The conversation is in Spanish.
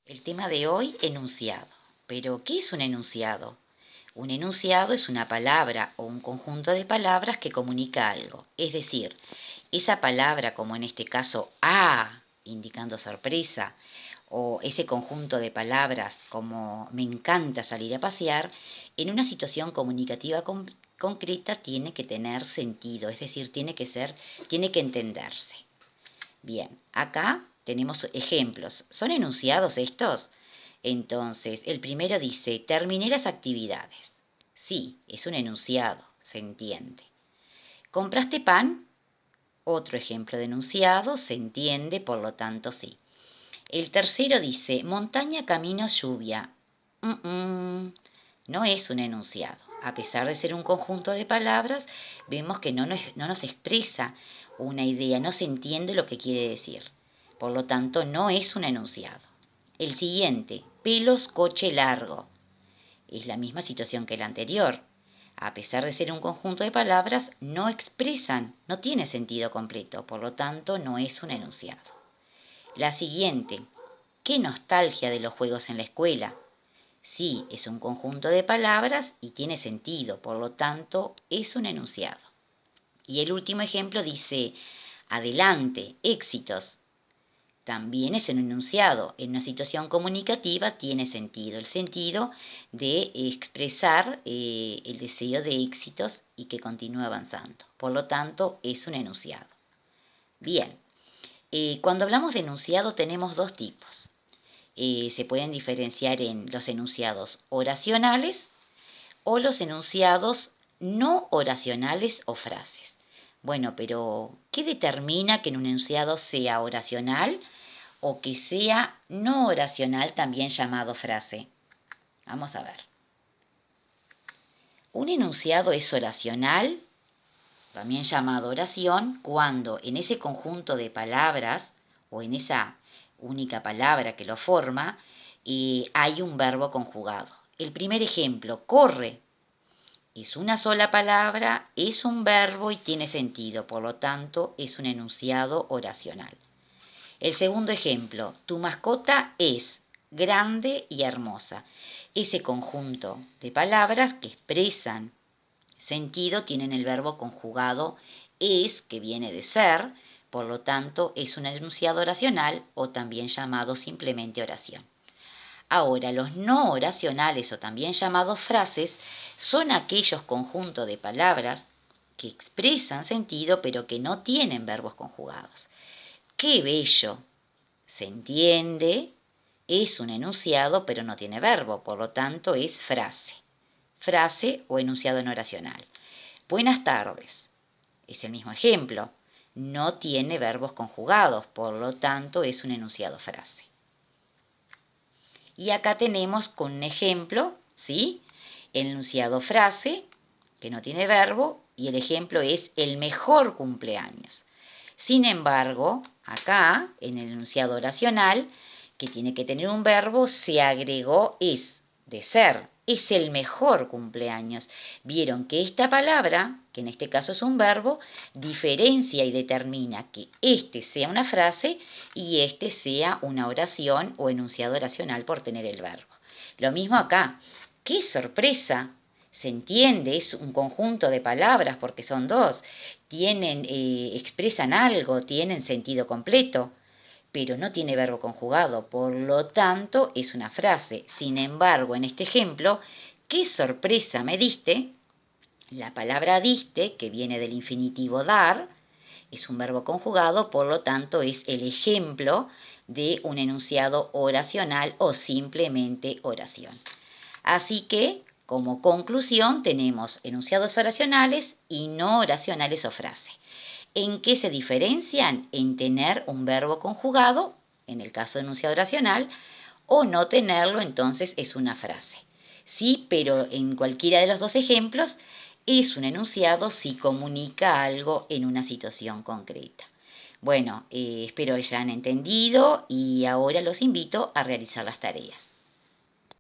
El tema de hoy, enunciado. Pero, ¿qué es un enunciado? Un enunciado es una palabra o un conjunto de palabras que comunica algo. Es decir, esa palabra, como en este caso "ah", indicando sorpresa, o ese conjunto de palabras como "me encanta salir a pasear", en una situación comunicativa concreta tiene que tener sentido, es decir, tiene que entenderse. Bien, acá tenemos ejemplos. ¿Son enunciados estos? Entonces, el primero dice, terminé las actividades. Sí, es un enunciado, se entiende. ¿Compraste pan? Otro ejemplo de enunciado, se entiende, por lo tanto sí. El tercero dice, montaña, camino, lluvia. No es un enunciado. A pesar de ser un conjunto de palabras, vemos que no nos expresa una idea, no se entiende lo que quiere decir. Por lo tanto, no es un enunciado. El siguiente, pelos, coche largo. Es la misma situación que la anterior. A pesar de ser un conjunto de palabras, no expresan, no tiene sentido completo, por lo tanto, no es un enunciado. La siguiente, qué nostalgia de los juegos en la escuela. Sí, es un conjunto de palabras y tiene sentido, por lo tanto, es un enunciado. Y el último ejemplo dice, adelante, éxitos. También es un enunciado. En una situación comunicativa tiene sentido, el sentido de expresar el deseo de éxitos y que continúe avanzando. Por lo tanto, es un enunciado. Bien, cuando hablamos de enunciado tenemos dos tipos. Se pueden diferenciar en los enunciados oracionales o los enunciados no oracionales o frases. Bueno, pero ¿qué determina que en un enunciado sea oracional o que sea no oracional, también llamado frase? Vamos a ver. Un enunciado es oracional, también llamado oración, cuando en ese conjunto de palabras o en esa única palabra que lo forma, hay un verbo conjugado. El primer ejemplo, corre, es una sola palabra, es un verbo y tiene sentido, por lo tanto es un enunciado oracional. El segundo ejemplo, tu mascota es grande y hermosa. Ese conjunto de palabras que expresan sentido tienen el verbo conjugado es, que viene de ser, por lo tanto es un enunciado oracional o también llamado simplemente oración. Ahora, los no oracionales o también llamados frases son aquellos conjuntos de palabras que expresan sentido pero que no tienen verbos conjugados. ¡Qué bello! Se entiende, es un enunciado pero no tiene verbo, por lo tanto es frase. Frase o enunciado no oracional. Buenas tardes. Es el mismo ejemplo. No tiene verbos conjugados, por lo tanto es un enunciado frase. Y acá tenemos con un ejemplo, ¿sí? El enunciado frase, que no tiene verbo, y el ejemplo es el mejor cumpleaños. Sin embargo, acá, en el enunciado oracional, que tiene que tener un verbo, se agregó es, de ser. Es el mejor cumpleaños. Vieron que esta palabra, que en este caso es un verbo, diferencia y determina que este sea una frase y este sea una oración o enunciado oracional por tener el verbo. Lo mismo acá. ¡Qué sorpresa! Se entiende, es un conjunto de palabras porque son dos. Expresan algo, tienen sentido completo, pero no tiene verbo conjugado, por lo tanto es una frase. Sin embargo, en este ejemplo, ¿qué sorpresa me diste? La palabra diste, que viene del infinitivo dar, es un verbo conjugado, por lo tanto es el ejemplo de un enunciado oracional o simplemente oración. Así que, como conclusión, tenemos enunciados oracionales y no oracionales o frase. ¿En qué se diferencian? En tener un verbo conjugado, en el caso de enunciado oracional, o no tenerlo, entonces es una frase. Sí, pero en cualquiera de los dos ejemplos es un enunciado si comunica algo en una situación concreta. Bueno, espero hayan entendido y ahora los invito a realizar las tareas.